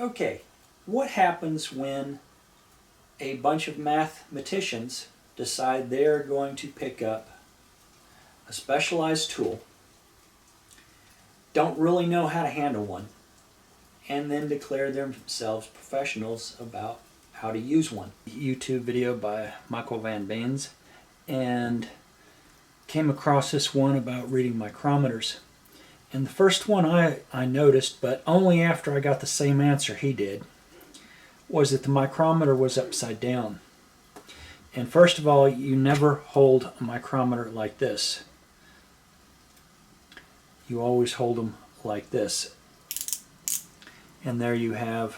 Okay, what happens when a bunch of mathematicians decide they're going to pick up a specialized tool, don't really know how to handle one, and then declare themselves professionals about how to use one? YouTube video by Michael Van Beens, and came across this one about reading micrometers. And the first one I noticed, but only after I got the same answer he did, was that the micrometer was upside down. And first of all, you never hold a micrometer like this. You always hold them like this. And there you have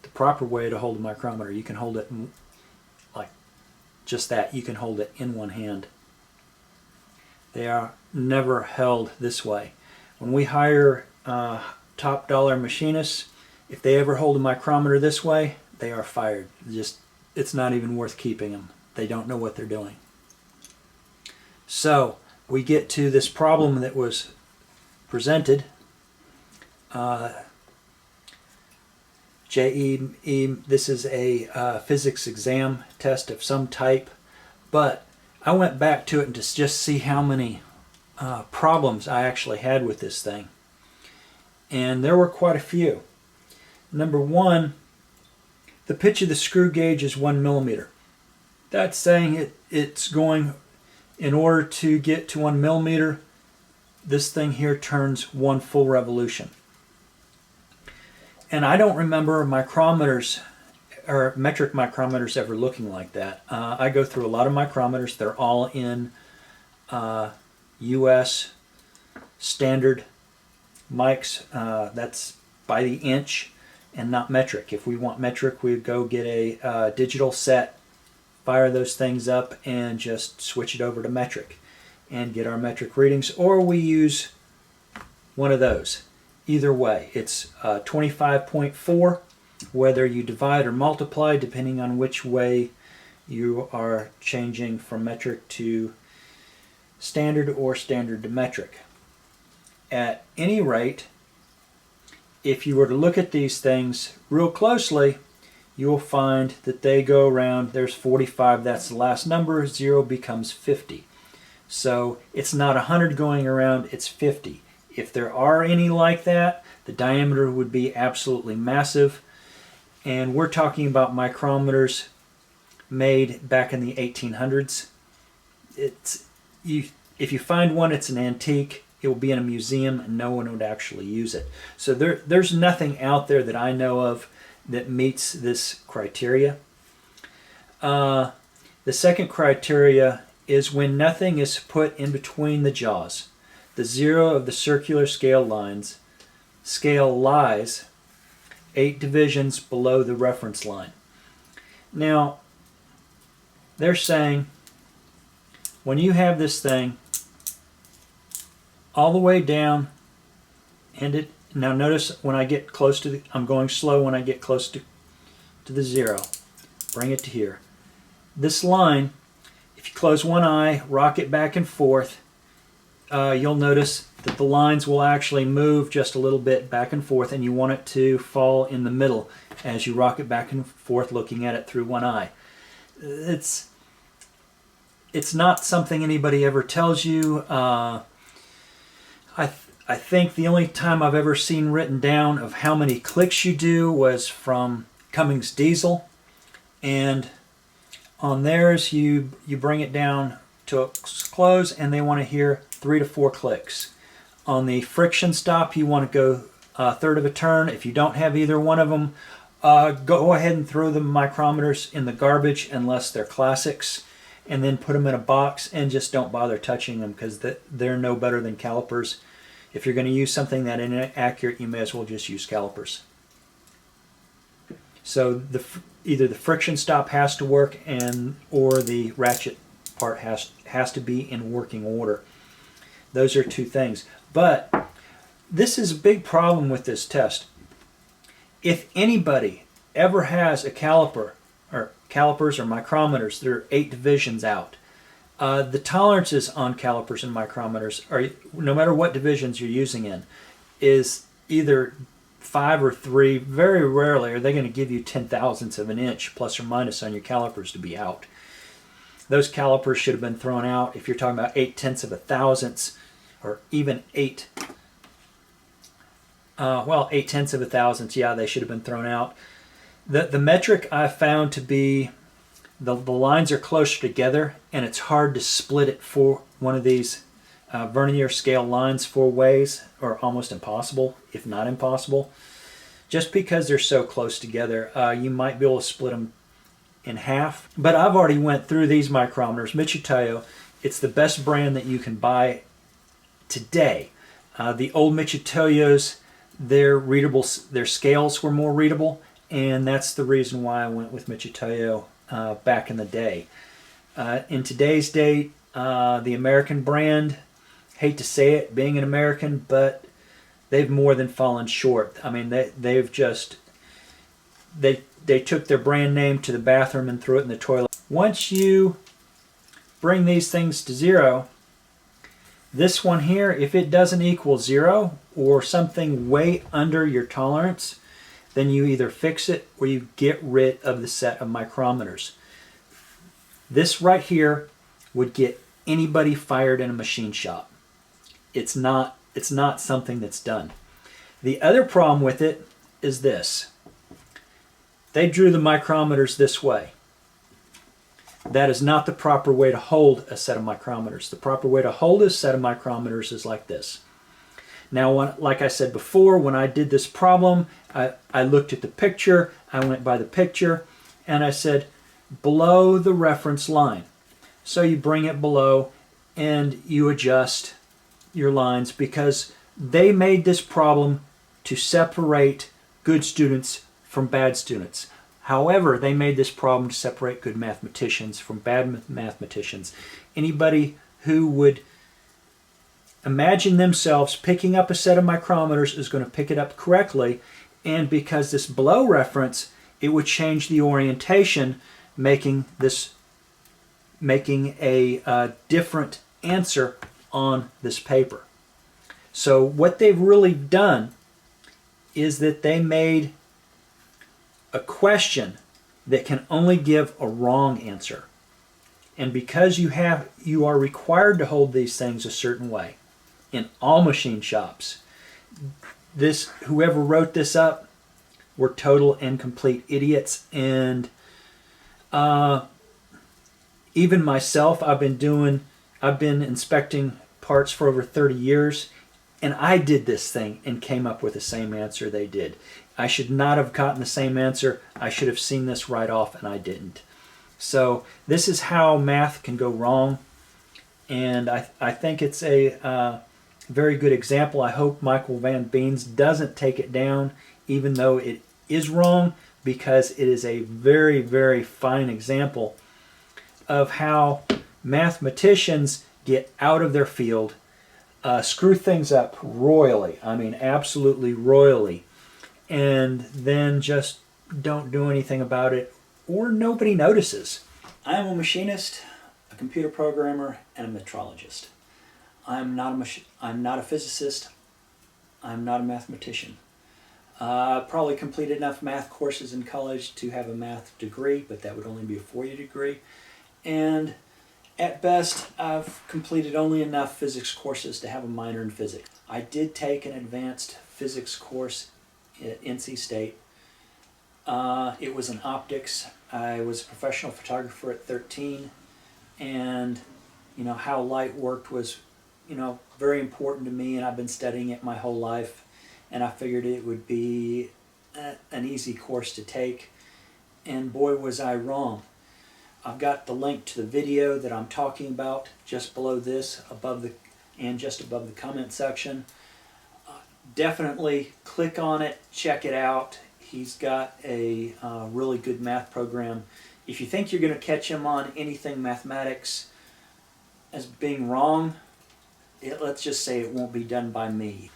the proper way to hold a micrometer. You can hold it like just that. You can hold it in one hand. They are never held this way. When we hire top dollar machinists, if they ever hold a micrometer this way, they are fired. It's not even worth keeping them. They don't know what they're doing. So we get to this problem that was presented. JEE, this is a physics exam test of some type, but I went back to it to just see how many problems I actually had with this thing. And there were quite a few. Number one, the pitch of the screw gauge is 1 millimeter. That's saying it's going, in order to get to 1 millimeter, this thing here turns 1 full revolution. And I don't remember micrometers or metric micrometers ever looking like that. I go through a lot of micrometers. They're all in US standard mics. That's by the inch and not metric. If we want metric, we'd go get a digital set, fire those things up, and just switch it over to metric and get our metric readings, or we use one of those. Either way, it's 25.4, whether you divide or multiply, depending on which way you are changing from metric to standard or standard to metric. At any rate, if you were to look at these things real closely, you will find that they go around, there's 45, that's the last number, 0 becomes 50. So it's not 100 going around, it's 50. If there are any like that, the diameter would be absolutely massive. And we're talking about micrometers made back in the 1800s. If you find one, it's an antique. It will be in a museum and no one would actually use it. So there's nothing out there that I know of that meets this criteria. The second criteria is when nothing is put in between the jaws. The 0 of the circular scale lies 8 divisions below the reference line. Now, they're saying when you have this thing all the way down, and now notice when I get close to I'm going slow when I get close to the 0. Bring it to here. This line, if you close one eye, rock it back and forth, you'll notice that the lines will actually move just a little bit back and forth, and you want it to fall in the middle as you rock it back and forth looking at it through one eye. It's not something anybody ever tells you. I think the only time I've ever seen written down of how many clicks you do was from Cummins Diesel, and on theirs you bring it down to a close and they want to hear 3 to 4 clicks. On the friction stop you want to go a third of a turn. If you don't have either one of them, go ahead and throw the micrometers in the garbage unless they're classics, and then put them in a box and just don't bother touching them because they're no better than calipers. If you're going to use something that inaccurate, you may as well just use calipers. So either the friction stop has to work or the ratchet part has to be in working order. Those are two things. But this is a big problem with this test. If anybody ever has a caliper, or calipers or micrometers, there are 8 divisions out. The tolerances on calipers and micrometers, are, no matter what divisions you're using in, is either 5 or 3, very rarely are they going to give you 10 thousandths of an inch plus or minus on your calipers to be out. Those calipers should have been thrown out. If you're talking about 8/10 of a thousandths, or even 8/10 of a thousandths, yeah, they should have been thrown out. The metric I found to be, the lines are closer together, and it's hard to split it for one of these vernier scale lines 4 ways, or almost impossible, if not impossible. Just because they're so close together, you might be able to split them in half. But I've already went through these micrometers. Michitoyo, it's the best brand that you can buy today. The old Michitoyos, their scales were more readable, and that's the reason why I went with Michitoyo back in the day. In today's date, the American brand, hate to say it, being an American, but they've more than fallen short. I mean, they took their brand name to the bathroom and threw it in the toilet. Once you bring these things to 0, this one here, if it doesn't equal 0 or something way under your tolerance, then you either fix it or you get rid of the set of micrometers. This right here would get anybody fired in a machine shop. It's not something that's done. The other problem with it is this. They drew the micrometers this way. That is not the proper way to hold a set of micrometers. The proper way to hold a set of micrometers is like this. Now, like I said before, when I did this problem, I looked at the picture, I went by the picture, and I said, below the reference line. So you bring it below and you adjust your lines, because they made this problem to separate good students from bad students. However, they made this problem to separate good mathematicians from bad mathematicians. Anybody who would imagine themselves picking up a set of micrometers is going to pick it up correctly, and because this below reference, it would change the orientation, making a different answer on this paper. So what they've really done is that they made a question that can only give a wrong answer. And because you are required to hold these things a certain way in all machine shops, whoever wrote this up were total and complete idiots. And even myself, I've been inspecting parts for over 30 years, and I did this thing and came up with the same answer they did. I should not have gotten the same answer. I should have seen this right off, and I didn't. So this is how math can go wrong, and I think it's a very good example. I hope Michael Van Beans doesn't take it down, even though it is wrong, because it is a very, very fine example of how mathematicians get out of their field, screw things up royally, I mean absolutely royally, and then just don't do anything about it, or nobody notices. I am a machinist, a computer programmer, and a metrologist. I'm not a physicist. I'm not a mathematician. Probably completed enough math courses in college to have a math degree, but that would only be a 4-year degree. And at best, I've completed only enough physics courses to have a minor in physics. I did take an advanced physics course at NC State. It was in optics. I was a professional photographer at 13, and how light worked was very important to me, and I've been studying it my whole life, and I figured it would be an easy course to take, and boy was I wrong. I've got the link to the video that I'm talking about just below this, just above the comment section. Definitely click on it, check it out. He's got a really good math program. If you think you're going to catch him on anything mathematics as being wrong, let's just say it won't be done by me.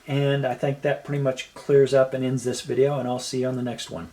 And I think that pretty much clears up and ends this video, and I'll see you on the next one.